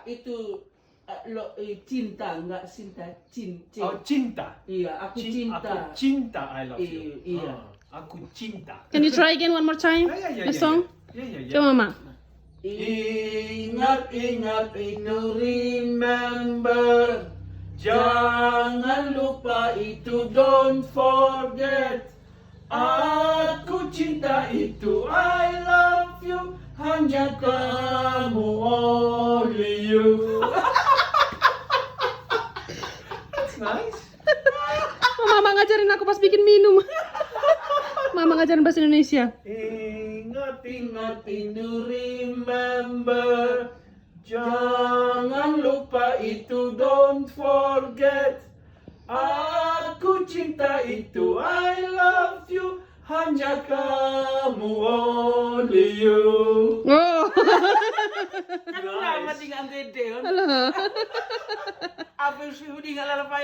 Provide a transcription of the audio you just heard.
itu cinta, enggak cinta, cinta. Oh, cinta. Iya, aku cinta. Aku cinta, I love you. Iya. Aku cinta. Can you try again one more time? The song? Coba Mama. Ingat itu remember. Jangan lupa itu don't forget. Aku cinta itu I love you. Hanya kamu, only you. That's nice. Mama ngajarin aku pas bikin minum. Mama ngajarin bahasa Indonesia. Ingat itu remember. Jangan lupa itu don't forget. Aku cinta itu I love you. Hanya kamu, only you. Oh. Kan lama tinggal gede kan. Alah. Apa sih tinggal apa ya?